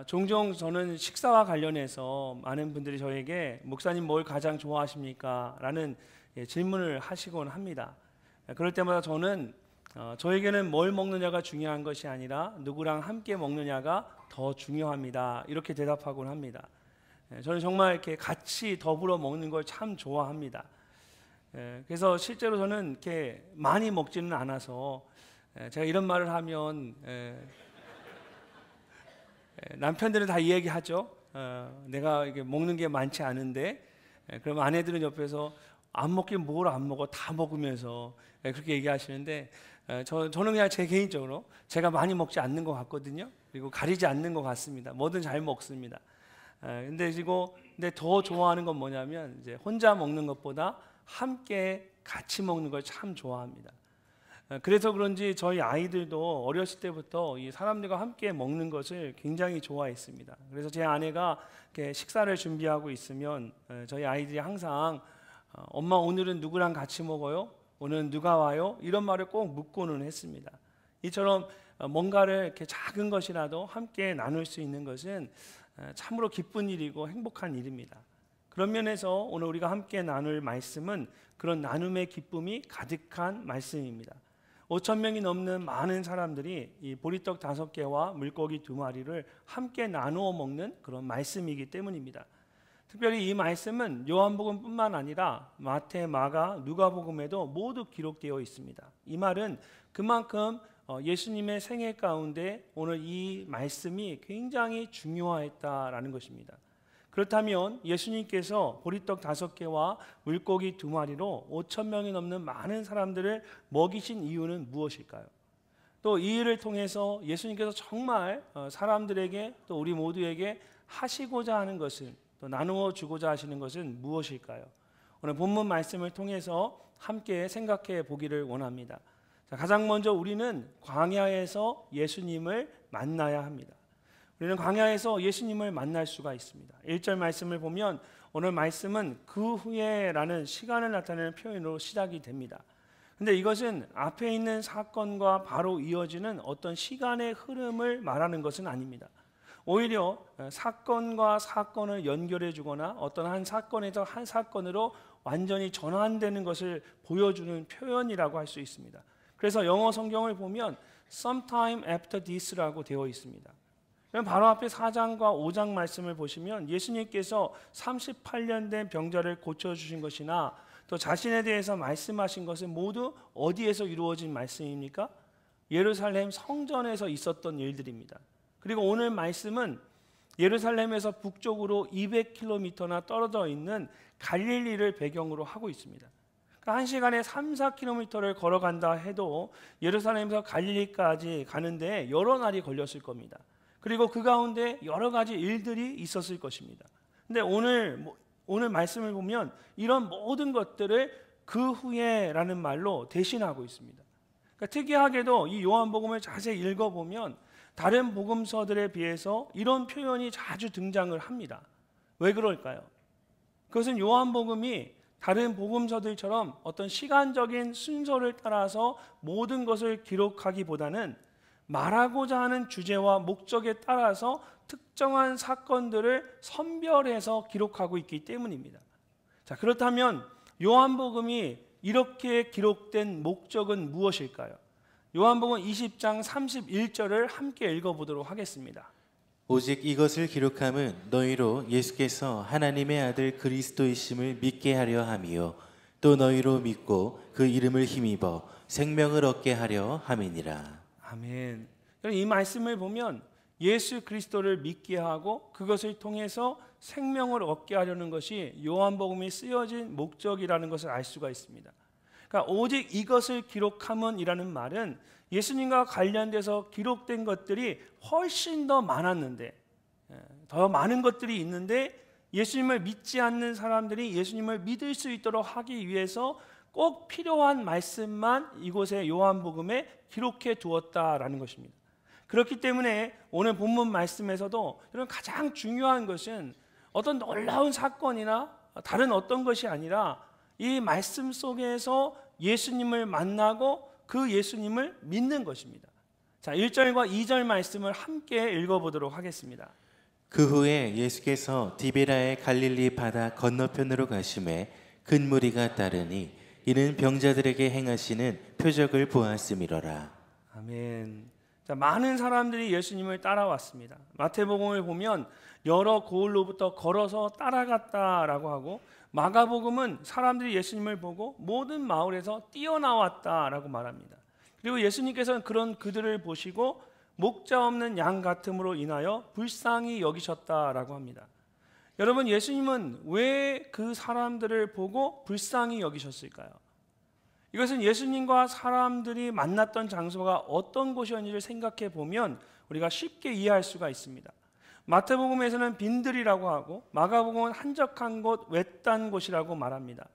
종종 저는 식사와 관련해서 많은 분들이 저에게 목사님 뭘 가장 좋아하십니까? 라는 질문을 하시곤 합니다. 그럴 때마다 저는 저에게는 뭘 먹느냐가 중요한 것이 아니라 누구랑 함께 먹느냐가 더 중요합니다. 이렇게 대답하곤 합니다. 저는 정말 이렇게 같이 더불어 먹는 걸 참 좋아합니다. 그래서 실제로 저는 이렇게 많이 먹지는 않아서 제가 이런 말을 하면 남편들은 다 이 얘기하죠. 내가 이게 먹는 게 많지 않은데, 그럼 아내들은 옆에서 안 먹긴 뭘 안 먹어 다 먹으면서 그렇게 얘기하시는데, 저는 그냥 제 개인적으로 제가 많이 먹지 않는 것 같거든요. 그리고 가리지 않는 것 같습니다. 뭐든 잘 먹습니다. 근데 더 좋아하는 건 뭐냐면 이제 혼자 먹는 것보다 함께 같이 먹는 걸 참 좋아합니다. 그래서 그런지 저희 아이들도 어렸을 때부터 이 사람들과 함께 먹는 것을 굉장히 좋아했습니다. 그래서 제 아내가 이렇게 식사를 준비하고 있으면 저희 아이들이 항상 엄마 오늘은 누구랑 같이 먹어요? 오늘은 누가 와요? 이런 말을 꼭 묻고는 했습니다. 이처럼 뭔가를 이렇게 작은 것이라도 함께 나눌 수 있는 것은 참으로 기쁜 일이고 행복한 일입니다. 그런 면에서 오늘 우리가 함께 나눌 말씀은 그런 나눔의 기쁨이 가득한 말씀입니다. 5,000명이 넘는 많은 사람들이 이 보리떡 5개와 물고기 2마리를 함께 나누어 먹는 그런 말씀이기 때문입니다. 특별히 이 말씀은 요한복음뿐만 아니라 마태, 마가, 누가복음에도 모두 기록되어 있습니다. 이 말은 그만큼 예수님의 생애 가운데 오늘 이 말씀이 굉장히 중요했다라는 것입니다. 그렇다면 예수님께서 보리떡 5개와 물고기 2마리로 5,000명이 넘는 많은 사람들을 먹이신 이유는 무엇일까요? 또 이 일을 통해서 예수님께서 정말 사람들에게 또 우리 모두에게 하시고자 하는 것은, 또 나누어 주고자 하시는 것은 무엇일까요? 오늘 본문 말씀을 통해서 함께 생각해 보기를 원합니다. 가장 먼저 우리는 광야에서 예수님을 만나야 합니다. 우리는 광야에서 예수님을 만날 수가 있습니다. 1절 말씀을 보면 오늘 말씀은 그 후에라는 시간을 나타내는 표현으로 시작이 됩니다. 근데 이것은 앞에 있는 사건과 바로 이어지는 어떤 시간의 흐름을 말하는 것은 아닙니다. 오히려 사건과 사건을 연결해 주거나 어떤 한 사건에서 한 사건으로 완전히 전환되는 것을 보여주는 표현이라고 할 수 있습니다. 그래서 영어 성경을 보면 sometime after this라고 되어 있습니다. 바로 앞에 4장과 5장 말씀을 보시면 예수님께서 38년 된 병자를 고쳐주신 것이나 또 자신에 대해서 말씀하신 것은 모두 어디에서 이루어진 말씀입니까? 예루살렘 성전에서 있었던 일들입니다. 그리고 오늘 말씀은 예루살렘에서 북쪽으로 200km나 떨어져 있는 갈릴리를 배경으로 하고 있습니다. 그러니까 1시간에 3-4km를 걸어간다 해도 예루살렘에서 갈릴리까지 가는데 여러 날이 걸렸을 겁니다. 그리고 그 가운데 여러 가지 일들이 있었을 것입니다. 근데 오늘 말씀을 보면 이런 모든 것들을 그 후에라는 말로 대신하고 있습니다. 그러니까 특이하게도 이 요한복음을 자세히 읽어보면 다른 복음서들에 비해서 이런 표현이 자주 등장을 합니다. 왜 그럴까요? 그것은 요한복음이 다른 복음서들처럼 어떤 시간적인 순서를 따라서 모든 것을 기록하기보다는 말하고자 하는 주제와 목적에 따라서 특정한 사건들을 선별해서 기록하고 있기 때문입니다. 자, 그렇다면 요한복음이 이렇게 기록된 목적은 무엇일까요? 요한복음 20장 31절을 함께 읽어보도록 하겠습니다. 오직 이것을 기록함은 너희로 예수께서 하나님의 아들 그리스도이심을 믿게 하려 함이요 또 너희로 믿고 그 이름을 힘입어 생명을 얻게 하려 함이니라. 아멘. 이 말씀을 보면 예수 그리스도를 믿게 하고 그것을 통해서 생명을 얻게 하려는 것이 요한복음이 쓰여진 목적이라는 것을 알 수가 있습니다. 그러니까 오직 이것을 기록함은이라는 말은 예수님과 관련돼서 기록된 것들이 훨씬 더 많았는데, 더 많은 것들이 있는데 예수님을 믿지 않는 사람들이 예수님을 믿을 수 있도록 하기 위해서 꼭 필요한 말씀만 이곳에 요한복음에 기록해 두었다라는 것입니다. 그렇기 때문에 오늘 본문 말씀에서도 이런 가장 중요한 것은 어떤 놀라운 사건이나 다른 어떤 것이 아니라 이 말씀 속에서 예수님을 만나고 그 예수님을 믿는 것입니다. 자, 1절과 2절 말씀을 함께 읽어보도록 하겠습니다. 그 후에 예수께서 디베라의 갈릴리 바다 건너편으로 가심에 큰 무리가 따르니 이는 병자들에게 행하시는 표적을 보았음이로라. 아멘. 자, 많은 사람들이 예수님을 따라왔습니다. 마태복음을 보면 여러 고을로부터 걸어서 따라갔다라고 하고, 마가복음은 사람들이 예수님을 보고 모든 마을에서 뛰어나왔다라고 말합니다. 그리고 예수님께서는 그런 그들을 보시고 목자 없는 양 같음으로 인하여 불쌍히 여기셨다라고 합니다. 여러분, 예수님은 왜 그 사람들을 보고 불쌍히 여기셨을까요? 이것은 예수님과 사람들이 만났던 장소가 어떤 곳이었는지를 생각해 보면 우리가 쉽게 이해할 수가 있습니다. 마태복음에서는 빈들이라고 하고, 마가복음은 한적한 곳, 외딴 곳이라고 말합니다.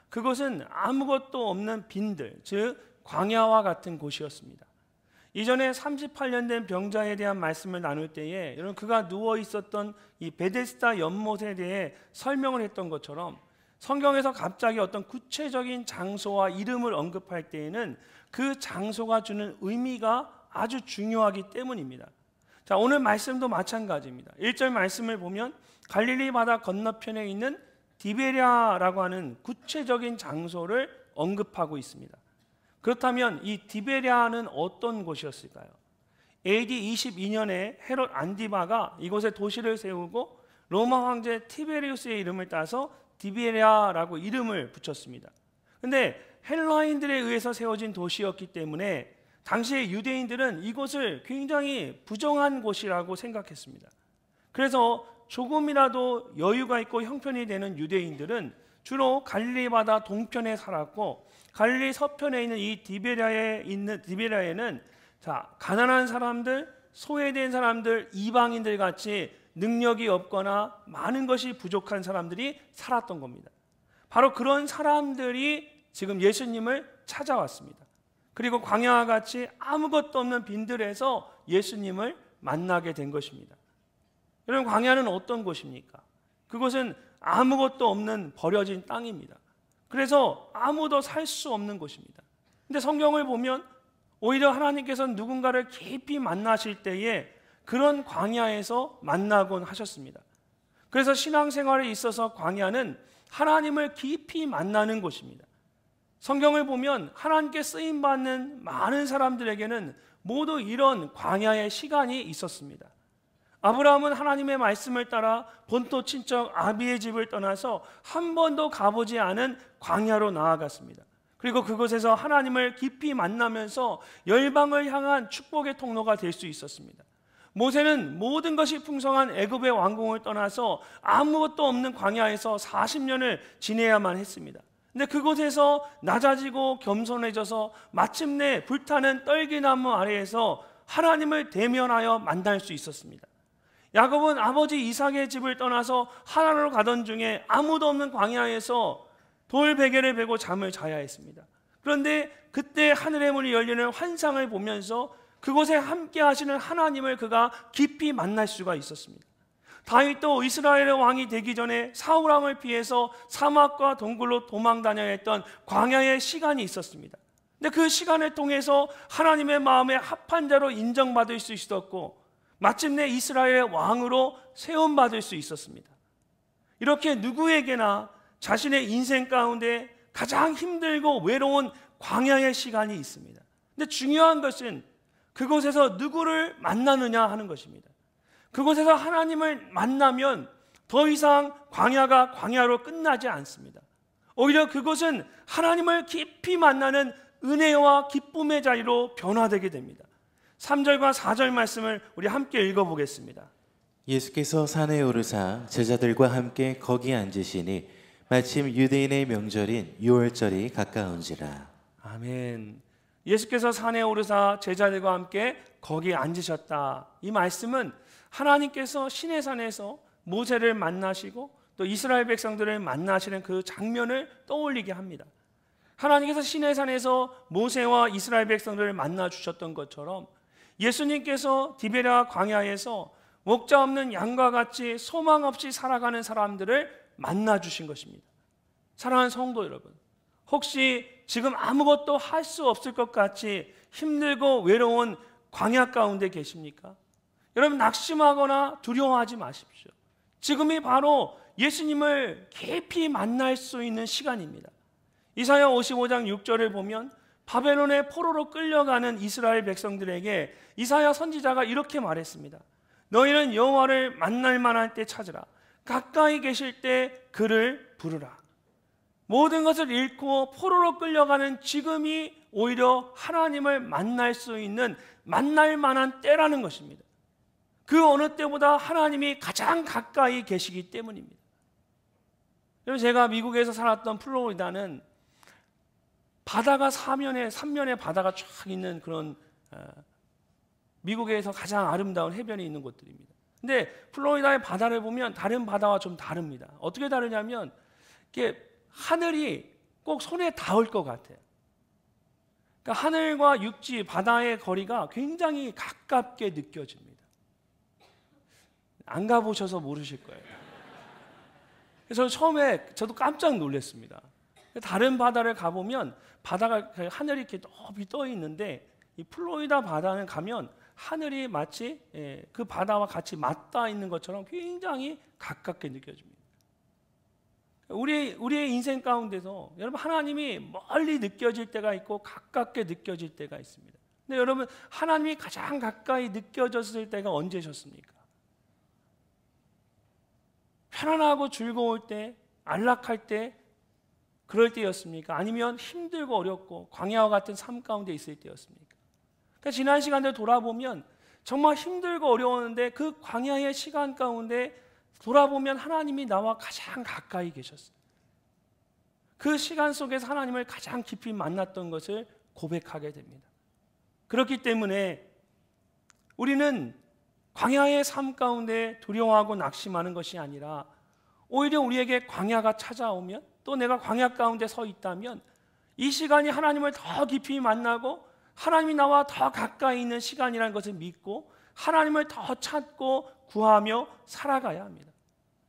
그곳은 아무것도 없는 빈들, 즉 광야와 같은 곳이었습니다. 이전에 38년 된 병자에 대한 말씀을 나눌 때에 여러분, 그가 누워 있었던 이 베데스다 연못에 대해 설명을 했던 것처럼, 성경에서 갑자기 어떤 구체적인 장소와 이름을 언급할 때에는 그 장소가 주는 의미가 아주 중요하기 때문입니다. 자, 오늘 말씀도 마찬가지입니다. 1절 말씀을 보면 갈릴리 바다 건너편에 있는 디베랴라고 하는 구체적인 장소를 언급하고 있습니다. 그렇다면 이 디베랴는 어떤 곳이었을까요? AD 22년에 헤롯 안디바가 이곳에 도시를 세우고 로마 황제 티베리우스의 이름을 따서 디베랴라고 이름을 붙였습니다. 그런데 헬라인들에 의해서 세워진 도시였기 때문에 당시의 유대인들은 이곳을 굉장히 부정한 곳이라고 생각했습니다. 그래서 조금이라도 여유가 있고 형편이 되는 유대인들은 주로 갈릴리 바다 동편에 살았고, 갈릴리 서편에 있는 이 디베랴에는 가난한 사람들, 소외된 사람들, 이방인들 같이 능력이 없거나 많은 것이 부족한 사람들이 살았던 겁니다. 바로 그런 사람들이 지금 예수님을 찾아왔습니다. 그리고 광야와 같이 아무것도 없는 빈들에서 예수님을 만나게 된 것입니다. 여러분, 광야는 어떤 곳입니까? 그곳은 아무것도 없는 버려진 땅입니다. 그래서 아무도 살 수 없는 곳입니다. 근데 성경을 보면 오히려 하나님께서는 누군가를 깊이 만나실 때에 그런 광야에서 만나곤 하셨습니다. 그래서 신앙생활에 있어서 광야는 하나님을 깊이 만나는 곳입니다. 성경을 보면 하나님께 쓰임받는 많은 사람들에게는 모두 이런 광야의 시간이 있었습니다. 아브라함은 하나님의 말씀을 따라 본토 친척 아비의 집을 떠나서 한 번도 가보지 않은 광야로 나아갔습니다. 그리고 그곳에서 하나님을 깊이 만나면서 열방을 향한 축복의 통로가 될 수 있었습니다. 모세는 모든 것이 풍성한 애굽의 왕궁을 떠나서 아무것도 없는 광야에서 40년을 지내야만 했습니다. 근데 그곳에서 낮아지고 겸손해져서 마침내 불타는 떨기나무 아래에서 하나님을 대면하여 만날 수 있었습니다. 야곱은 아버지 이삭의 집을 떠나서 하란으로 가던 중에 아무도 없는 광야에서 돌 베개를 베고 잠을 자야 했습니다. 그런데 그때 하늘의 문이 열리는 환상을 보면서 그곳에 함께 하시는 하나님을 그가 깊이 만날 수가 있었습니다. 다윗도 이스라엘의 왕이 되기 전에 사울 왕을 피해서 사막과 동굴로 도망 다녀야 했던 광야의 시간이 있었습니다. 근데 그 시간을 통해서 하나님의 마음에 합한 자로 인정받을 수 있었고, 마침내 이스라엘의 왕으로 세움받을 수 있었습니다. 이렇게 누구에게나 자신의 인생 가운데 가장 힘들고 외로운 광야의 시간이 있습니다. 근데 중요한 것은 그곳에서 누구를 만나느냐 하는 것입니다. 그곳에서 하나님을 만나면 더 이상 광야가 광야로 끝나지 않습니다. 오히려 그곳은 하나님을 깊이 만나는 은혜와 기쁨의 자리로 변화되게 됩니다. 3절과 4절 말씀을 우리 함께 읽어보겠습니다. 예수께서 산에 오르사 제자들과 함께 거기 앉으시니 마침 유대인의 명절인 유월절이 가까운지라. 아멘. 예수께서 산에 오르사 제자들과 함께 거기 앉으셨다. 이 말씀은 하나님께서 시내산에서 모세를 만나시고 또 이스라엘 백성들을 만나시는 그 장면을 떠올리게 합니다. 하나님께서 시내산에서 모세와 이스라엘 백성들을 만나 주셨던 것처럼 예수님께서 디베랴 광야에서 목자 없는 양과 같이 소망 없이 살아가는 사람들을 만나 주신 것입니다. 사랑하는 성도 여러분, 혹시 지금 아무것도 할 수 없을 것 같이 힘들고 외로운 광야 가운데 계십니까? 여러분 낙심하거나 두려워하지 마십시오. 지금이 바로 예수님을 깊이 만날 수 있는 시간입니다. 이사야 55장 6절을 보면 바벨론의 포로로 끌려가는 이스라엘 백성들에게 이사야 선지자가 이렇게 말했습니다. 너희는 여호와를 만날 만할 때 찾으라. 가까이 계실 때 그를 부르라. 모든 것을 잃고 포로로 끌려가는 지금이 오히려 하나님을 만날 수 있는 만날 만한 때라는 것입니다. 그 어느 때보다 하나님이 가장 가까이 계시기 때문입니다. 여러분, 제가 미국에서 살았던 플로리다는 바다가 삼면에 바다가 쫙 있는 그런 미국에서 가장 아름다운 해변이 있는 곳들입니다. 근데 플로리다의 바다를 보면 다른 바다와 좀 다릅니다. 어떻게 다르냐면 이게 하늘이 꼭 손에 닿을 것 같아요. 그러니까 하늘과 육지, 바다의 거리가 굉장히 가깝게 느껴집니다. 안 가보셔서 모르실 거예요. 그래서 처음에 저도 깜짝 놀랐습니다. 다른 바다를 가보면 바다가 하늘이 이렇게 높이 떠 있는데 이 플로리다 바다는 가면 하늘이 마치 그 바다와 같이 맞닿아 있는 것처럼 굉장히 가깝게 느껴집니다. 우리의 인생 가운데서 여러분 하나님이 멀리 느껴질 때가 있고 가깝게 느껴질 때가 있습니다. 근데 여러분 하나님이 가장 가까이 느껴졌을 때가 언제셨습니까? 편안하고 즐거울 때, 안락할 때, 그럴 때였습니까? 아니면 힘들고 어렵고 광야와 같은 삶 가운데 있을 때였습니까? 그러니까 지난 시간들 돌아보면 정말 힘들고 어려웠는데 그 광야의 시간 가운데 돌아보면 하나님이 나와 가장 가까이 계셨어요. 그 시간 속에서 하나님을 가장 깊이 만났던 것을 고백하게 됩니다. 그렇기 때문에 우리는 광야의 삶 가운데 두려워하고 낙심하는 것이 아니라 오히려 우리에게 광야가 찾아오면 또 내가 광야 가운데 서 있다면 이 시간이 하나님을 더 깊이 만나고 하나님이 나와 더 가까이 있는 시간이라는 것을 믿고 하나님을 더 찾고 구하며 살아가야 합니다.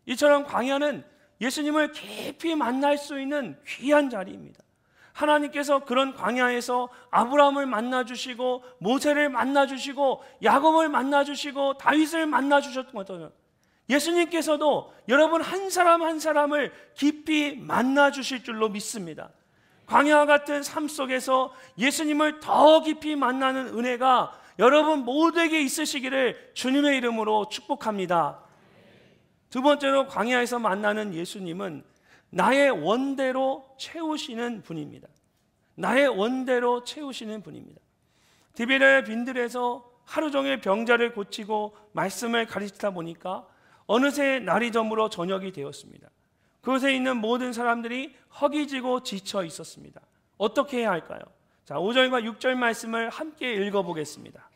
이처럼 광야는 예수님을 깊이 만날 수 있는 귀한 자리입니다. 하나님께서 그런 광야에서 아브라함을 만나주시고 모세를 만나주시고 야곱을 만나주시고 다윗을 만나주셨던 것처럼 예수님께서도 여러분 한 사람 한 사람을 깊이 만나주실 줄로 믿습니다. 광야와 같은 삶 속에서 예수님을 더 깊이 만나는 은혜가 여러분 모두에게 있으시기를 주님의 이름으로 축복합니다. 두 번째로 광야에서 만나는 예수님은 나의 원대로 채우시는 분입니다. 나의 원대로 채우시는 분입니다. 디베랴의 빈들에서 하루 종일 병자를 고치고 말씀을 가르치다 보니까 어느새 날이 저물어 저녁이 되었습니다. 그곳에 있는 모든 사람들이 허기지고 지쳐 있었습니다. 어떻게 해야 할까요? 자, 5절과 6절 말씀을 함께 읽어보겠습니다.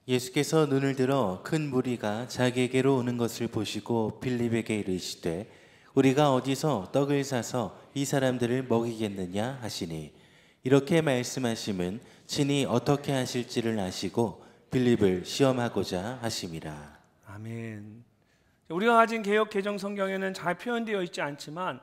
예수께서 눈을 들어 큰 무리가 자기에게로 오는 것을 보시고 빌립에게 이르시되 우리가 어디서 떡을 사서 이 사람들을 먹이겠느냐 하시니 이렇게 말씀하심은 친히 어떻게 하실지를 아시고 빌립을 시험하고자 하심이라. 아멘. 우리가 가진 개역 개정 성경에는 잘 표현되어 있지 않지만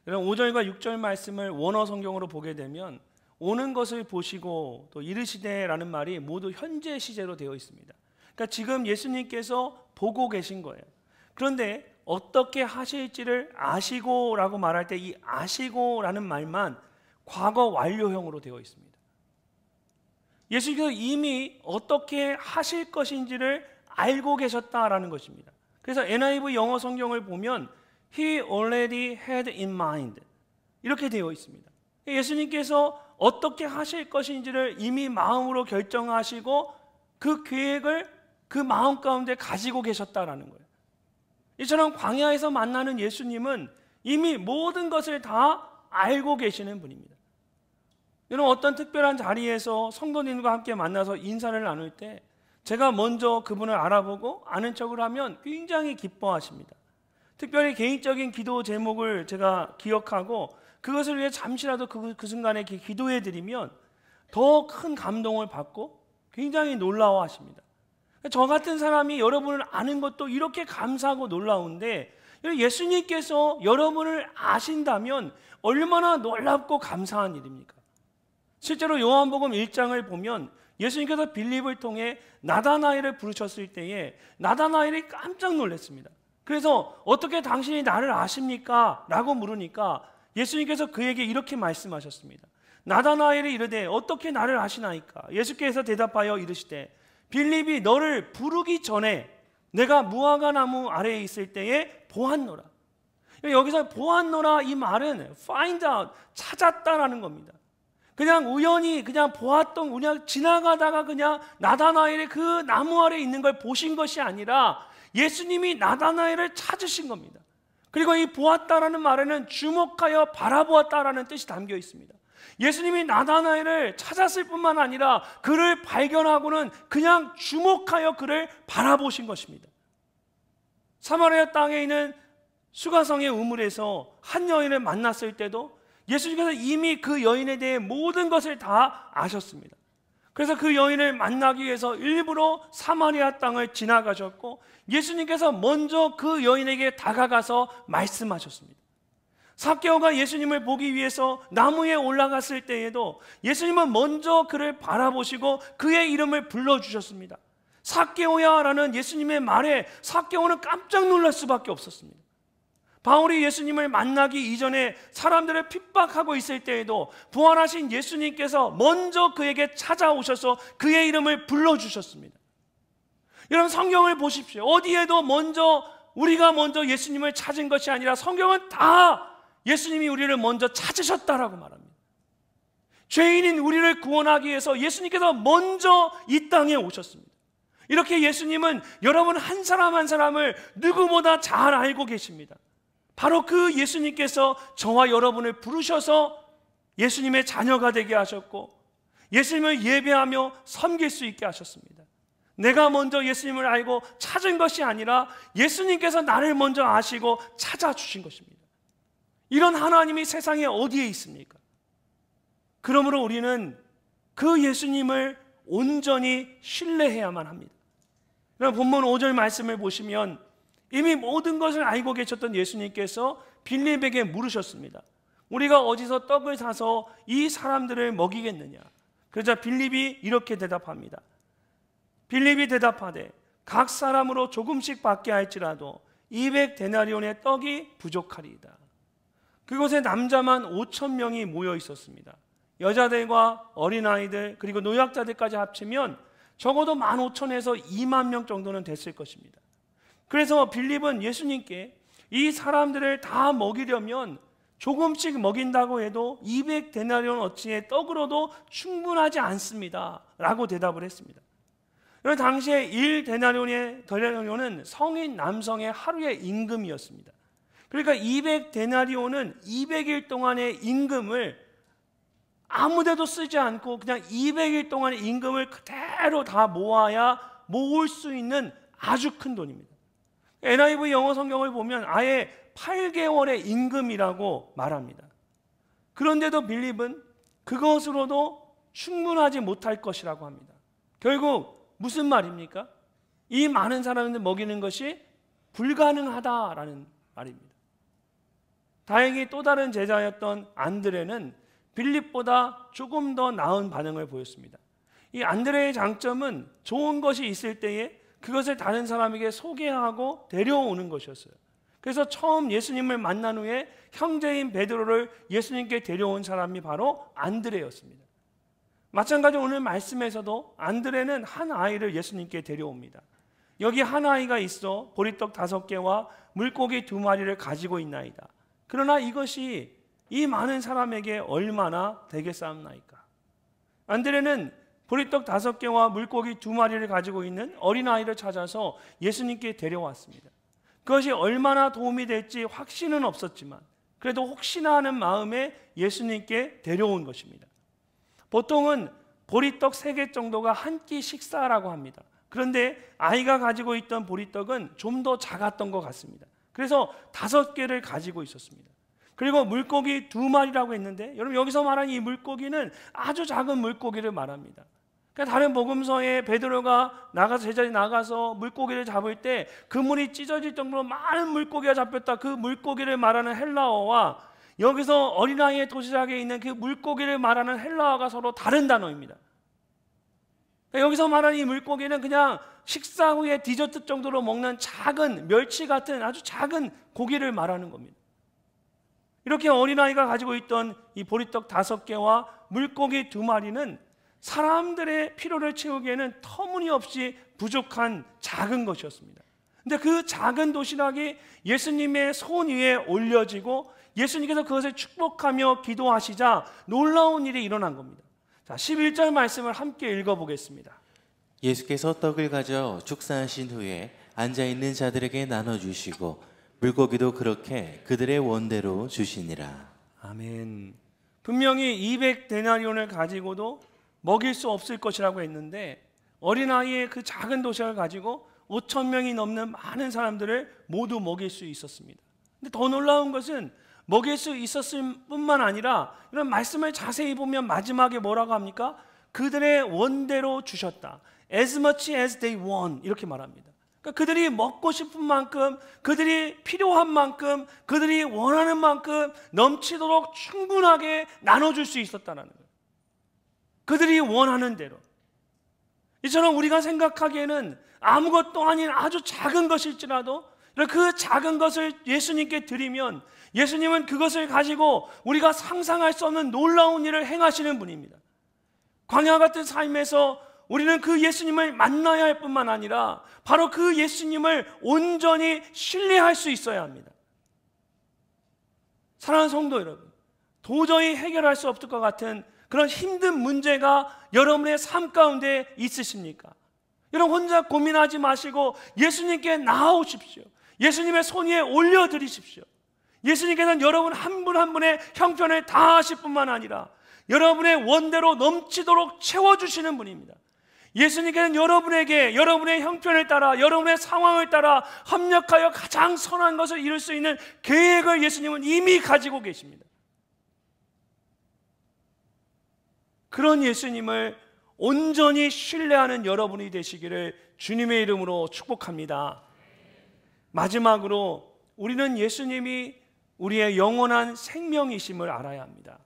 이런 5절과 6절 말씀을 원어 성경으로 보게 되면 오는 것을 보시고 또 이르시되라는 말이 모두 현재 시제로 되어 있습니다. 그러니까 지금 예수님께서 보고 계신 거예요. 그런데 어떻게 하실지를 아시고라고 말할 때 이 아시고라는 말만 과거 완료형으로 되어 있습니다. 예수님께서 이미 어떻게 하실 것인지를 알고 계셨다라는 것입니다. 그래서 NIV 영어 성경을 보면 He already had in mind 이렇게 되어 있습니다. 예수님께서 어떻게 하실 것인지를 이미 마음으로 결정하시고 그 계획을 그 마음 가운데 가지고 계셨다라는 거예요. 이처럼 광야에서 만나는 예수님은 이미 모든 것을 다 알고 계시는 분입니다. 여러분 어떤 특별한 자리에서 성도님과 함께 만나서 인사를 나눌 때 제가 먼저 그분을 알아보고 아는 척을 하면 굉장히 기뻐하십니다. 특별히 개인적인 기도 제목을 제가 기억하고 그것을 위해 잠시라도 그 순간에 기도해 드리면 더 큰 감동을 받고 굉장히 놀라워하십니다. 저 같은 사람이 여러분을 아는 것도 이렇게 감사하고 놀라운데 예수님께서 여러분을 아신다면 얼마나 놀랍고 감사한 일입니까? 실제로 요한복음 1장을 보면 예수님께서 빌립을 통해 나다나엘을 부르셨을 때에 나다나엘이 깜짝 놀랐습니다. 그래서 어떻게 당신이 나를 아십니까? 라고 물으니까 예수님께서 그에게 이렇게 말씀하셨습니다. 나다나엘이 이르되 어떻게 나를 아시나이까? 예수께서 대답하여 이르시되 빌립이 너를 부르기 전에 내가 무화과 나무 아래에 있을 때에 보았노라. 여기서 보았노라 이 말은 find out, 찾았다라는 겁니다. 그냥 우연히 그냥 보았던, 그냥 지나가다가 그냥 나다나엘의 그 나무 아래에 있는 걸 보신 것이 아니라 예수님이 나다나엘을 찾으신 겁니다. 그리고 이 보았다라는 말에는 주목하여 바라보았다라는 뜻이 담겨 있습니다. 예수님이 나다나엘을 찾았을 뿐만 아니라 그를 발견하고는 그냥 주목하여 그를 바라보신 것입니다. 사마리아 땅에 있는 수가성의 우물에서 한 여인을 만났을 때도 예수님께서 이미 그 여인에 대해 모든 것을 다 아셨습니다. 그래서 그 여인을 만나기 위해서 일부러 사마리아 땅을 지나가셨고 예수님께서 먼저 그 여인에게 다가가서 말씀하셨습니다. 삭개오가 예수님을 보기 위해서 나무에 올라갔을 때에도 예수님은 먼저 그를 바라보시고 그의 이름을 불러주셨습니다. 삭개오야 라는 예수님의 말에 삭개오는 깜짝 놀랄 수밖에 없었습니다. 바울이 예수님을 만나기 이전에 사람들을 핍박하고 있을 때에도 부활하신 예수님께서 먼저 그에게 찾아오셔서 그의 이름을 불러주셨습니다. 여러분 성경을 보십시오. 어디에도 우리가 먼저 예수님을 찾은 것이 아니라 성경은 다 예수님이 우리를 먼저 찾으셨다라고 말합니다. 죄인인 우리를 구원하기 위해서 예수님께서 먼저 이 땅에 오셨습니다. 이렇게 예수님은 여러분 한 사람 한 사람을 누구보다 잘 알고 계십니다. 바로 그 예수님께서 저와 여러분을 부르셔서 예수님의 자녀가 되게 하셨고 예수님을 예배하며 섬길 수 있게 하셨습니다. 내가 먼저 예수님을 알고 찾은 것이 아니라 예수님께서 나를 먼저 아시고 찾아주신 것입니다. 이런 하나님이 세상에 어디에 있습니까? 그러므로 우리는 그 예수님을 온전히 신뢰해야만 합니다. 본문 5절 말씀을 보시면 이미 모든 것을 알고 계셨던 예수님께서 빌립에게 물으셨습니다. 우리가 어디서 떡을 사서 이 사람들을 먹이겠느냐? 그러자 빌립이 이렇게 대답합니다. 빌립이 대답하되 각 사람으로 조금씩 받게 할지라도 200데나리온의 떡이 부족하리이다. 그곳에 남자만 5,000명이 모여 있었습니다. 여자들과 어린아이들 그리고 노약자들까지 합치면 적어도 15,000에서 2만 명 정도는 됐을 것입니다. 그래서 빌립은 예수님께 이 사람들을 다 먹이려면 조금씩 먹인다고 해도 200데나리온 어치의 떡으로도 충분하지 않습니다 라고 대답을 했습니다. 당시에 1데나리온은 성인 남성의 하루의 임금이었습니다. 그러니까 200데나리온은 200일 동안의 임금을 아무데도 쓰지 않고 그냥 200일 동안의 임금을 그대로 다 모을 수 있는 아주 큰 돈입니다. NIV 영어 성경을 보면 아예 8개월의 임금이라고 말합니다. 그런데도 빌립은 그것으로도 충분하지 못할 것이라고 합니다. 결국 무슨 말입니까? 이 많은 사람들 먹이는 것이 불가능하다라는 말입니다. 다행히 또 다른 제자였던 안드레는 빌립보다 조금 더 나은 반응을 보였습니다. 이 안드레의 장점은 좋은 것이 있을 때에 그것을 다른 사람에게 소개하고 데려오는 것이었어요. 그래서 처음 예수님을 만난 후에 형제인 베드로를 예수님께 데려온 사람이 바로 안드레였습니다. 마찬가지로 오늘 말씀에서도 안드레는 한 아이를 예수님께 데려옵니다. 여기 한 아이가 있어 보리떡 5개와 물고기 2마리를 가지고 있나이다. 그러나 이것이 이 많은 사람에게 얼마나 되겠사옵나이까. 안드레는 보리떡 5개와 물고기 2마리를 가지고 있는 어린아이를 찾아서 예수님께 데려왔습니다. 그것이 얼마나 도움이 될지 확신은 없었지만 그래도 혹시나 하는 마음에 예수님께 데려온 것입니다. 보통은 보리떡 3개 정도가 한 끼 식사라고 합니다. 그런데 아이가 가지고 있던 보리떡은 좀 더 작았던 것 같습니다. 그래서 5개를 가지고 있었습니다. 그리고 물고기 2마리라고 했는데 여러분 여기서 말하는 이 물고기는 아주 작은 물고기를 말합니다. 그러니까 다른 복음서에 베드로가 제자들이 나가서 물고기를 잡을 때 그물이 찢어질 정도로 많은 물고기가 잡혔다. 그 물고기를 말하는 헬라어와 여기서 어린아이의 도시락에 있는 그 물고기를 말하는 헬라어가 서로 다른 단어입니다. 여기서 말하는 이 물고기는 그냥 식사 후에 디저트 정도로 먹는 작은 멸치 같은 아주 작은 고기를 말하는 겁니다. 이렇게 어린아이가 가지고 있던 이 보리떡 5개와 물고기 2마리는 사람들의 필요를 채우기에는 터무니없이 부족한 작은 것이었습니다. 근데 그 작은 도시락이 예수님의 손 위에 올려지고 예수님께서 그것을 축복하며 기도하시자 놀라운 일이 일어난 겁니다. 자, 11절 말씀을 함께 읽어보겠습니다. 예수께서 떡을 가져 축사하신 후에 앉아있는 자들에게 나눠주시고 물고기도 그렇게 그들의 원대로 주시니라. 아멘. 분명히 200데나리온을 가지고도 먹일 수 없을 것이라고 했는데 어린아이의 그 작은 도시락을 가지고 5,000명이 넘는 많은 사람들을 모두 먹일 수 있었습니다. 근데 더 놀라운 것은 먹일 수 있었을 뿐만 아니라 이런 말씀을 자세히 보면 마지막에 뭐라고 합니까? 그들의 원대로 주셨다. As much as they want 이렇게 말합니다. 그러니까 그들이 먹고 싶은 만큼, 그들이 필요한 만큼, 그들이 원하는 만큼 넘치도록 충분하게 나눠줄 수 있었다는 거예요. 그들이 원하는 대로. 이처럼 우리가 생각하기에는 아무것도 아닌 아주 작은 것일지라도 그 작은 것을 예수님께 드리면 예수님은 그것을 가지고 우리가 상상할 수 없는 놀라운 일을 행하시는 분입니다. 광야 같은 삶에서 우리는 그 예수님을 만나야 할 뿐만 아니라 바로 그 예수님을 온전히 신뢰할 수 있어야 합니다. 사랑하는 성도 여러분, 도저히 해결할 수 없을 것 같은 그런 힘든 문제가 여러분의 삶 가운데 있으십니까? 여러분 혼자 고민하지 마시고 예수님께 나아오십시오. 예수님의 손 위에 올려드리십시오. 예수님께서는 여러분 한 분 한 분의 형편을 다하실 뿐만 아니라 여러분의 원대로 넘치도록 채워주시는 분입니다. 예수님께서는 여러분에게 여러분의 형편을 따라 여러분의 상황을 따라 합력하여 가장 선한 것을 이룰 수 있는 계획을 예수님은 이미 가지고 계십니다. 그런 예수님을 온전히 신뢰하는 여러분이 되시기를 주님의 이름으로 축복합니다. 마지막으로 우리는 예수님이 우리의 영원한 생명이심을 알아야 합니다.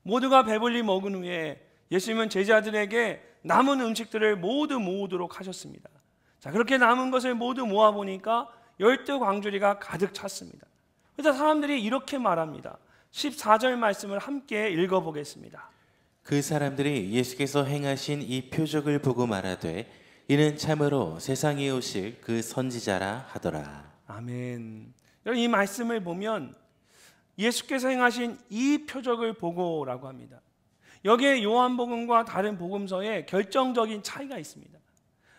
모두가 배불리 먹은 후에 예수님은 제자들에게 남은 음식들을 모두 모으도록 하셨습니다. 자, 그렇게 남은 것을 모두 모아보니까 12광주리가 가득 찼습니다. 그래서 사람들이 이렇게 말합니다. 14절 말씀을 함께 읽어보겠습니다. 그 사람들이 예수께서 행하신 이 표적을 보고 말하되 이는 참으로 세상에 오실 그 선지자라 하더라. 아멘. 여러분 이 말씀을 보면 예수께서 행하신 이 표적을 보고라고 합니다. 여기에 요한복음과 다른 복음서에 결정적인 차이가 있습니다.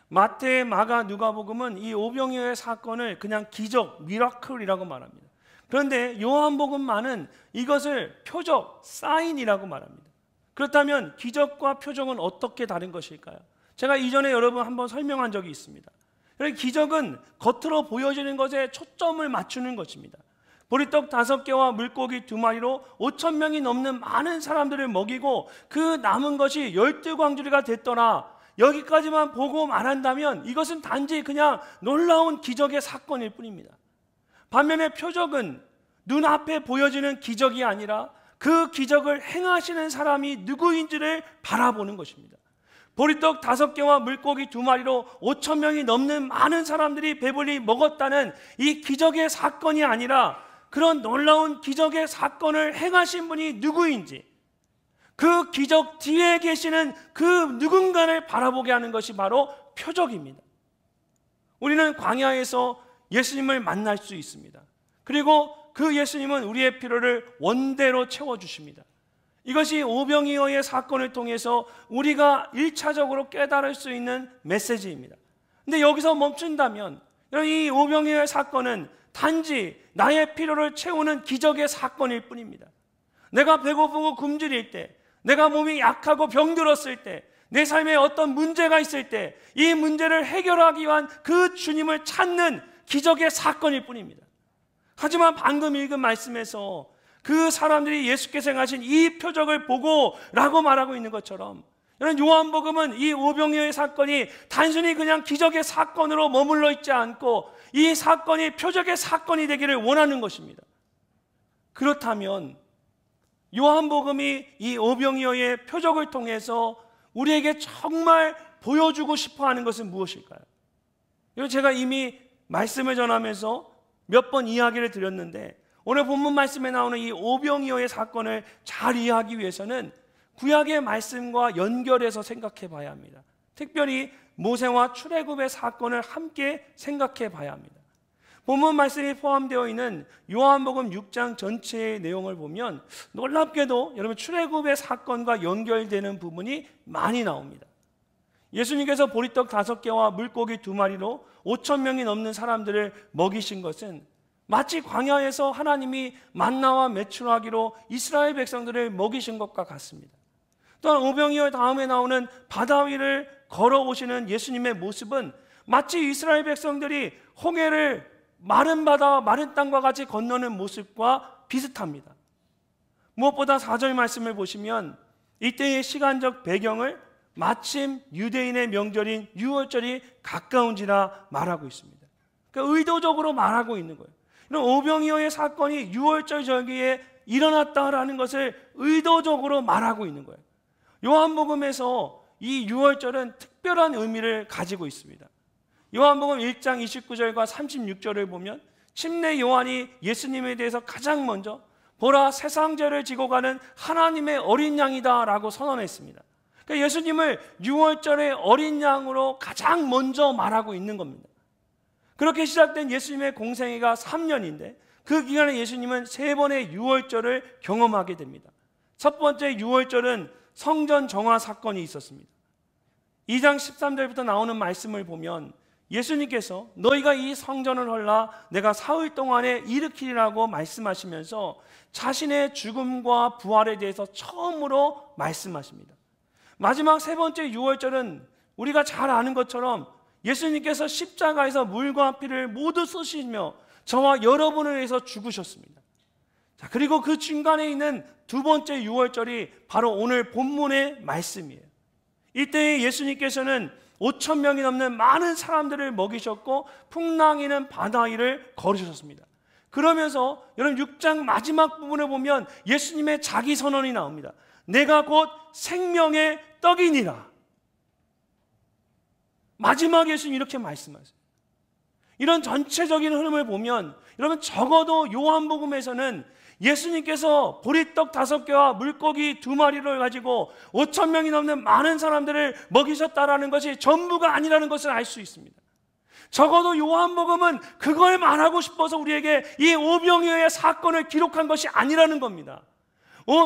마태, 마가, 누가복음은 이 오병이어의 사건을 그냥 기적, 미라클이라고 말합니다. 그런데 요한복음만은 이것을 표적, 사인이라고 말합니다. 그렇다면 기적과 표적은 어떻게 다른 것일까요? 제가 이전에 여러분 한번 설명한 적이 있습니다. 기적은 겉으로 보여지는 것에 초점을 맞추는 것입니다. 보리떡 5개와 물고기 2마리로 5,000명이 넘는 많은 사람들을 먹이고 그 남은 것이 12광주리가 됐더라. 여기까지만 보고 말한다면 이것은 단지 그냥 놀라운 기적의 사건일 뿐입니다. 반면에 표적은 눈앞에 보여지는 기적이 아니라 그 기적을 행하시는 사람이 누구인지를 바라보는 것입니다. 보리떡 5개와 물고기 2마리로 5,000명이 넘는 많은 사람들이 배불리 먹었다는 이 기적의 사건이 아니라 그런 놀라운 기적의 사건을 행하신 분이 누구인지 그 기적 뒤에 계시는 그 누군가를 바라보게 하는 것이 바로 표적입니다. 우리는 광야에서 예수님을 만날 수 있습니다. 그리고 그 예수님은 우리의 필요를 원대로 채워주십니다. 이것이 오병이어의 사건을 통해서 우리가 1차적으로 깨달을 수 있는 메시지입니다. 근데 여기서 멈춘다면 이 오병이어의 사건은 단지 나의 필요를 채우는 기적의 사건일 뿐입니다. 내가 배고프고 굶주릴 때, 내가 몸이 약하고 병들었을 때, 내 삶에 어떤 문제가 있을 때 이 문제를 해결하기 위한 그 주님을 찾는 기적의 사건일 뿐입니다. 하지만 방금 읽은 말씀에서 그 사람들이 예수께서 행하신 이 표적을 보고 라고 말하고 있는 것처럼 요한복음은 이 오병이어의 사건이 단순히 그냥 기적의 사건으로 머물러 있지 않고 이 사건이 표적의 사건이 되기를 원하는 것입니다. 그렇다면 요한복음이 이 오병이어의 표적을 통해서 우리에게 정말 보여주고 싶어 하는 것은 무엇일까요? 이거 제가 이미 말씀을 전하면서 몇 번 이야기를 드렸는데, 오늘 본문 말씀에 나오는 이 오병이어의 사건을 잘 이해하기 위해서는 구약의 말씀과 연결해서 생각해 봐야 합니다. 특별히 모세와 출애굽의 사건을 함께 생각해 봐야 합니다. 본문 말씀이 포함되어 있는 요한복음 6장 전체의 내용을 보면 놀랍게도 여러분 출애굽의 사건과 연결되는 부분이 많이 나옵니다. 예수님께서 보리떡 5개와 물고기 2마리로 5,000명이 넘는 사람들을 먹이신 것은 마치 광야에서 하나님이 만나와 메추라기로 이스라엘 백성들을 먹이신 것과 같습니다. 또한 오병이어 다음에 나오는 바다 위를 걸어오시는 예수님의 모습은 마치 이스라엘 백성들이 홍해를 마른 바다와 마른 땅과 같이 건너는 모습과 비슷합니다. 무엇보다 4절 말씀을 보시면 이때의 시간적 배경을 마침 유대인의 명절인 유월절이 가까운지라 말하고 있습니다. 그러니까 의도적으로 말하고 있는 거예요. 이런 오병이어의 사건이 유월절 절기에 일어났다라는 것을 의도적으로 말하고 있는 거예요. 요한복음에서 이 유월절은 특별한 의미를 가지고 있습니다. 요한복음 1장 29절과 36절을 보면 침례 요한이 예수님에 대해서 가장 먼저 보라 세상 죄를 지고 가는 하나님의 어린 양이다 라고 선언했습니다. 그러니까 예수님을 유월절의 어린 양으로 가장 먼저 말하고 있는 겁니다. 그렇게 시작된 예수님의 공생애가 3년인데 그 기간에 예수님은 3번의 유월절을 경험하게 됩니다. 첫 번째 유월절은 성전 정화 사건이 있었습니다. 2장 13절부터 나오는 말씀을 보면 예수님께서 너희가 이 성전을 헐라 내가 사흘 동안에 일으키리라고 말씀하시면서 자신의 죽음과 부활에 대해서 처음으로 말씀하십니다. 마지막 3번째 유월절은 우리가 잘 아는 것처럼 예수님께서 십자가에서 물과 피를 모두 쏟으시며 저와 여러분을 위해서 죽으셨습니다. 자, 그리고 그 중간에 있는 2번째 유월절이 바로 오늘 본문의 말씀이에요. 이때 예수님께서는 5,000명이 넘는 많은 사람들을 먹이셨고 풍랑이는 바다 위를 걸으셨습니다. 그러면서 여러분 6장 마지막 부분을 보면 예수님의 자기 선언이 나옵니다. 내가 곧 생명의 떡이니라. 마지막 예수님 이렇게 말씀하세요. 이런 전체적인 흐름을 보면 여러분 적어도 요한복음에서는 예수님께서 보리떡 5개와 물고기 2마리를 가지고 5,000명이 넘는 많은 사람들을 먹이셨다라는 것이 전부가 아니라는 것을 알 수 있습니다. 적어도 요한복음은 그걸 말하고 싶어서 우리에게 이 오병이어의 사건을 기록한 것이 아니라는 겁니다.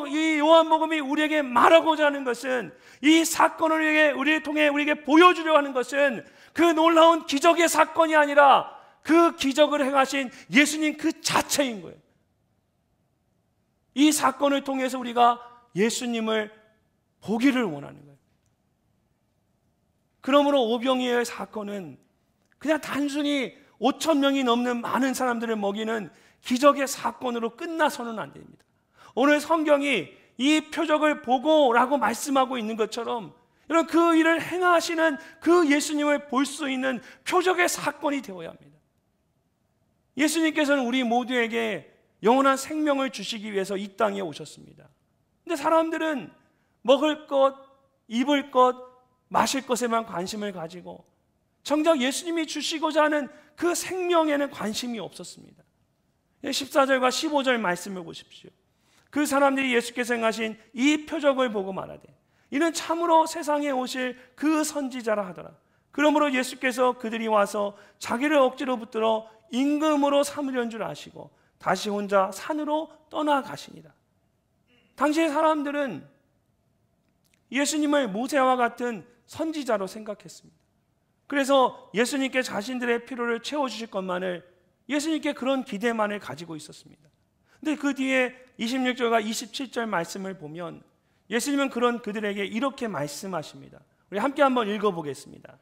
이 요한복음이 우리에게 말하고자 하는 것은 이 사건을 우리를 통해 우리에게 보여주려고 하는 것은 그 놀라운 기적의 사건이 아니라 그 기적을 행하신 예수님 그 자체인 거예요. 이 사건을 통해서 우리가 예수님을 보기를 원하는 거예요. 그러므로 오병이어의 사건은 그냥 단순히 5,000명이 넘는 많은 사람들을 먹이는 기적의 사건으로 끝나서는 안 됩니다. 오늘 성경이 이 표적을 보고라고 말씀하고 있는 것처럼 이런 그 일을 행하시는 그 예수님을 볼 수 있는 표적의 사건이 되어야 합니다. 예수님께서는 우리 모두에게 영원한 생명을 주시기 위해서 이 땅에 오셨습니다. 근데 사람들은 먹을 것, 입을 것, 마실 것에만 관심을 가지고 정작 예수님이 주시고자 하는 그 생명에는 관심이 없었습니다. 14절과 15절 말씀을 보십시오. 그 사람들이 예수께서 행하신 이 표적을 보고 말하되 이는 참으로 세상에 오실 그 선지자라 하더라. 그러므로 예수께서 그들이 와서 자기를 억지로 붙들어 임금으로 삼으려는 줄 아시고 다시 혼자 산으로 떠나가시니라. 당시의 사람들은 예수님을 모세와 같은 선지자로 생각했습니다. 그래서 예수님께 자신들의 필요를 채워주실 것만을 예수님께 그런 기대만을 가지고 있었습니다. 근데 그 뒤에 26절과 27절 말씀을 보면 예수님은 그런 그들에게 이렇게 말씀하십니다. 우리 함께 한번 읽어보겠습니다.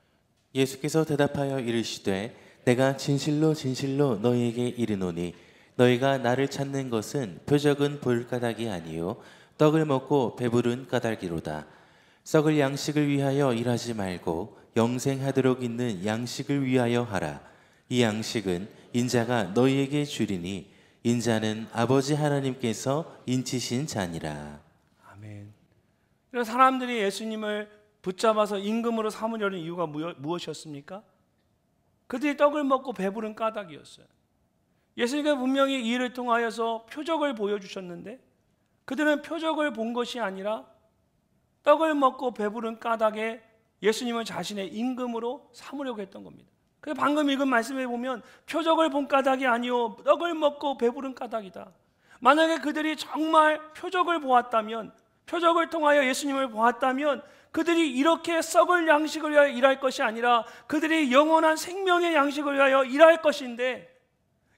예수께서 대답하여 이르시되 내가 진실로 진실로 너희에게 이르노니 너희가 나를 찾는 것은 표적은 볼 까닭이 아니요 떡을 먹고 배부른 까닭이로다. 썩을 양식을 위하여 일하지 말고 영생하도록 있는 양식을 위하여 하라. 이 양식은 인자가 너희에게 주리니 인자는 아버지 하나님께서 인치신 자니라. 아멘. 이런 사람들이 예수님을 붙잡아서 임금으로 삼으려는 이유가 무엇이었습니까? 그들이 떡을 먹고 배부른 까닭이었어요. 예수님께서 분명히 이 일을 통하여서 표적을 보여주셨는데 그들은 표적을 본 것이 아니라 떡을 먹고 배부른 까닭에 예수님을 자신의 임금으로 삼으려고 했던 겁니다. 그래서 방금 읽은 말씀에 보면 표적을 본 까닭이 아니요 떡을 먹고 배부른 까닭이다. 만약에 그들이 정말 표적을 보았다면, 표적을 통하여 예수님을 보았다면 그들이 이렇게 썩을 양식을 위하여 일할 것이 아니라 그들이 영원한 생명의 양식을 위하여 일할 것인데,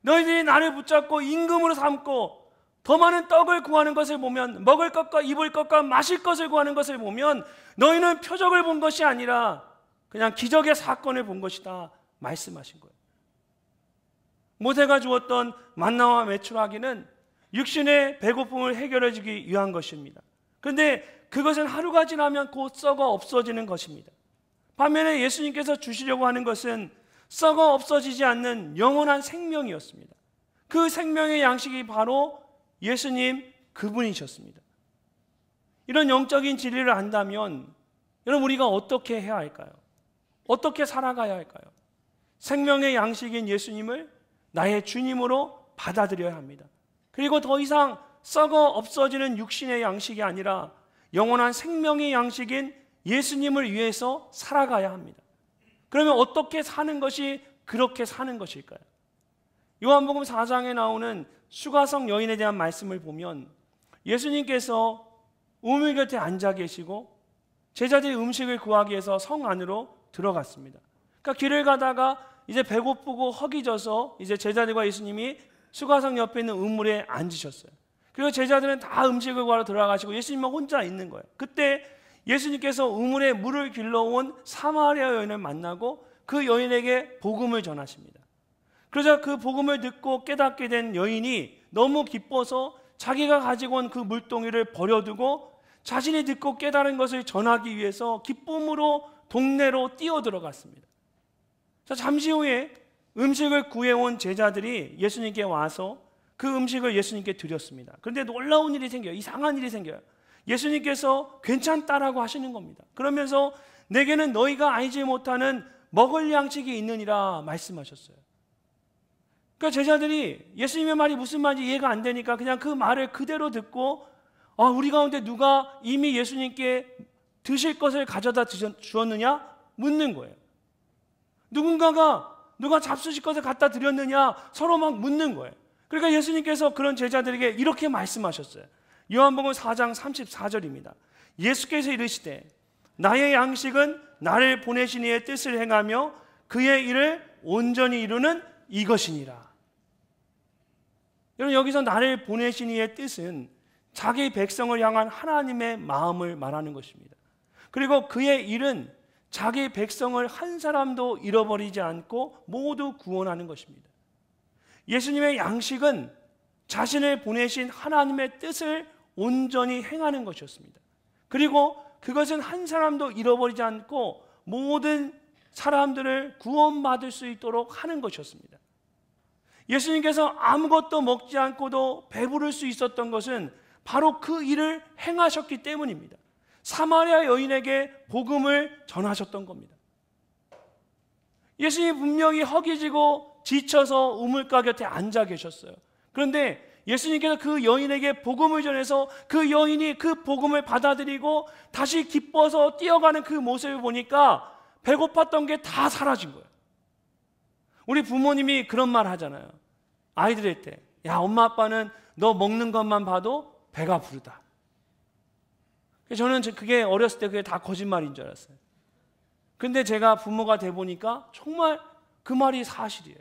너희들이 나를 붙잡고 임금으로 삼고 더 많은 떡을 구하는 것을 보면, 먹을 것과 입을 것과 마실 것을 구하는 것을 보면 너희는 표적을 본 것이 아니라 그냥 기적의 사건을 본 것이다 말씀하신 거예요. 모세가 주었던 만나와 메추라기는 육신의 배고픔을 해결해 주기 위한 것입니다. 그런데 그것은 하루가 지나면 곧 썩어 없어지는 것입니다. 반면에 예수님께서 주시려고 하는 것은 썩어 없어지지 않는 영원한 생명이었습니다. 그 생명의 양식이 바로 예수님 그분이셨습니다. 이런 영적인 진리를 안다면 여러분, 우리가 어떻게 해야 할까요? 어떻게 살아가야 할까요? 생명의 양식인 예수님을 나의 주님으로 받아들여야 합니다. 그리고 더 이상 썩어 없어지는 육신의 양식이 아니라 영원한 생명의 양식인 예수님을 위해서 살아가야 합니다. 그러면 어떻게 사는 것이 그렇게 사는 것일까요? 요한복음 4장에 나오는 수가성 여인에 대한 말씀을 보면 예수님께서 우물 곁에 앉아 계시고 제자들이 음식을 구하기 위해서 성 안으로 들어갔습니다. 그러니까 길을 가다가 이제 배고프고 허기져서 이제 제자들과 예수님이 수가성 옆에 있는 우물에 앉으셨어요. 그리고 제자들은 다 음식을 구하러 들어가시고 예수님만 혼자 있는 거예요. 그때 예수님께서 우물에 물을 길러온 사마리아 여인을 만나고 그 여인에게 복음을 전하십니다. 그러자 그 복음을 듣고 깨닫게 된 여인이 너무 기뻐서 자기가 가지고 온 그 물동이를 버려두고 자신이 듣고 깨달은 것을 전하기 위해서 기쁨으로 동네로 뛰어들어갔습니다. 자, 잠시 후에 음식을 구해온 제자들이 예수님께 와서 그 음식을 예수님께 드렸습니다. 그런데 놀라운 일이 생겨요. 이상한 일이 생겨요. 예수님께서 괜찮다라고 하시는 겁니다. 그러면서 내게는 너희가 알지 못하는 먹을 양식이 있느니라 말씀하셨어요. 그러니까 제자들이 예수님의 말이 무슨 말인지 이해가 안 되니까 그냥 그 말을 그대로 듣고 우리 가운데 누가 이미 예수님께 드실 것을 가져다 주었느냐? 묻는 거예요. 누가 잡수실 것을 갖다 드렸느냐? 서로 막 묻는 거예요. 그러니까 예수님께서 그런 제자들에게 이렇게 말씀하셨어요. 요한복음 4장 34절입니다. 예수께서 이르시되 나의 양식은 나를 보내신 이의 뜻을 행하며 그의 일을 온전히 이루는 이것이니라. 여러분, 여기서 나를 보내신 이의 뜻은 자기 백성을 향한 하나님의 마음을 말하는 것입니다. 그리고 그의 일은 자기 백성을 한 사람도 잃어버리지 않고 모두 구원하는 것입니다. 예수님의 양식은 자신을 보내신 하나님의 뜻을 온전히 행하는 것이었습니다. 그리고 그것은 한 사람도 잃어버리지 않고 모든 사람들을 구원받을 수 있도록 하는 것이었습니다. 예수님께서 아무것도 먹지 않고도 배부를 수 있었던 것은 바로 그 일을 행하셨기 때문입니다. 사마리아 여인에게 복음을 전하셨던 겁니다. 예수님이 분명히 허기지고 지쳐서 우물가 곁에 앉아 계셨어요. 그런데 예수님께서 그 여인에게 복음을 전해서 그 여인이 그 복음을 받아들이고 다시 기뻐서 뛰어가는 그 모습을 보니까 배고팠던 게 다 사라진 거예요. 우리 부모님이 그런 말 하잖아요. 아이들한테, 야, 엄마 아빠는 너 먹는 것만 봐도 배가 부르다. 저는 그게 어렸을 때 그게 다 거짓말인 줄 알았어요. 근데 제가 부모가 돼 보니까 정말 그 말이 사실이에요.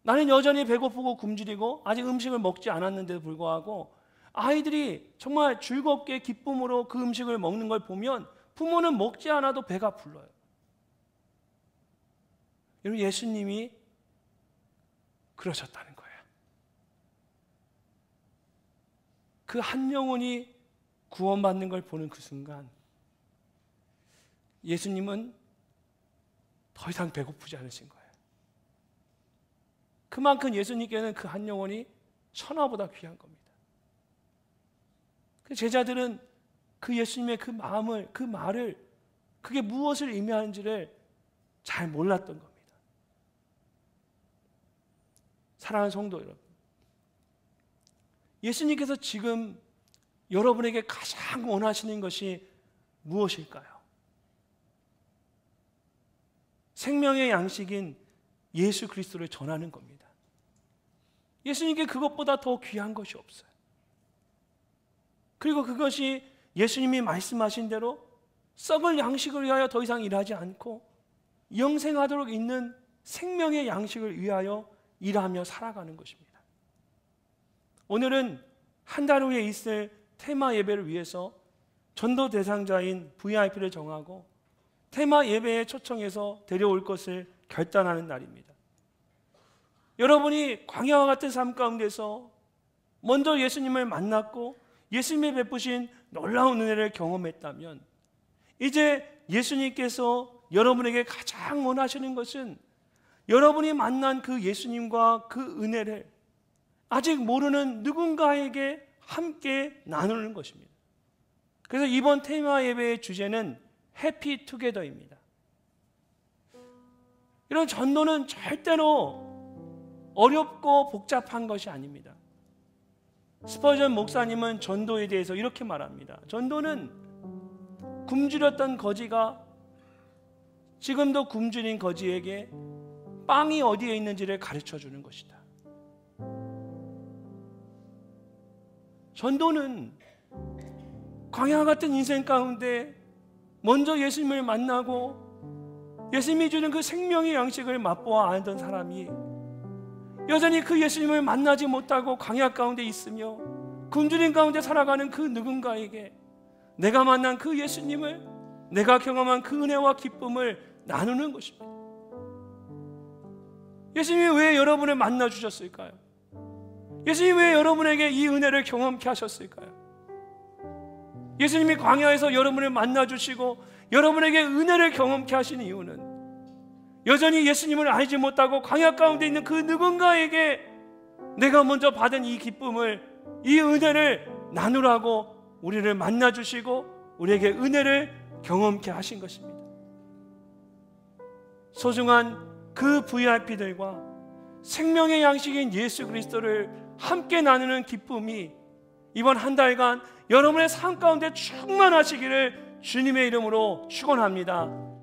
나는 여전히 배고프고 굶주리고 아직 음식을 먹지 않았는데도 불구하고 아이들이 정말 즐겁게 기쁨으로 그 음식을 먹는 걸 보면 부모는 먹지 않아도 배가 불러요. 여러분, 예수님이 그러셨다는 거예요. 그 한 영혼이 구원받는 걸 보는 그 순간 예수님은 더 이상 배고프지 않으신 거예요. 그만큼 예수님께는 그 한 영혼이 천하보다 귀한 겁니다. 그 제자들은 그 예수님의 그 마음을, 그 말을, 그게 무엇을 의미하는지를 잘 몰랐던 겁니다. 사랑하는 성도 여러분, 예수님께서 지금 여러분에게 가장 원하시는 것이 무엇일까요? 생명의 양식인 예수 그리스도를 전하는 겁니다. 예수님께 그것보다 더 귀한 것이 없어요. 그리고 그것이 예수님이 말씀하신 대로 썩을 양식을 위하여 더 이상 일하지 않고 영생하도록 있는 생명의 양식을 위하여 일하며 살아가는 것입니다. 오늘은 한 달 후에 있을 테마 예배를 위해서 전도 대상자인 VIP를 정하고 테마 예배에 초청해서 데려올 것을 결단하는 날입니다. 여러분이 광야와 같은 삶 가운데서 먼저 예수님을 만났고 예수님이 베푸신 놀라운 은혜를 경험했다면, 이제 예수님께서 여러분에게 가장 원하시는 것은 여러분이 만난 그 예수님과 그 은혜를 아직 모르는 누군가에게 함께 나누는 것입니다. 그래서 이번 테마 예배의 주제는 해피 투게더입니다. 이런 전도는 절대로 어렵고 복잡한 것이 아닙니다. 스퍼전 목사님은 전도에 대해서 이렇게 말합니다. 전도는 굶주렸던 거지가 지금도 굶주린 거지에게 빵이 어디에 있는지를 가르쳐 주는 것이다. 전도는 광야 같은 인생 가운데 먼저 예수님을 만나고 예수님이 주는 그 생명의 양식을 맛보아 알던 사람이 여전히 그 예수님을 만나지 못하고 광야 가운데 있으며 굶주림 가운데 살아가는 그 누군가에게 내가 만난 그 예수님을, 내가 경험한 그 은혜와 기쁨을 나누는 것입니다. 예수님이 왜 여러분을 만나 주셨을까요? 예수님이 왜 여러분에게 이 은혜를 경험케 하셨을까요? 예수님이 광야에서 여러분을 만나 주시고 여러분에게 은혜를 경험케 하신 이유는 여전히 예수님을 알지 못하고 광야 가운데 있는 그 누군가에게 내가 먼저 받은 이 기쁨을, 이 은혜를 나누라고 우리를 만나 주시고 우리에게 은혜를 경험케 하신 것입니다. 소중한 그 VIP들과 생명의 양식인 예수 그리스도를 함께 나누는 기쁨이 이번 한 달간 여러분의 삶 가운데 충만하시기를 주님의 이름으로 축원합니다.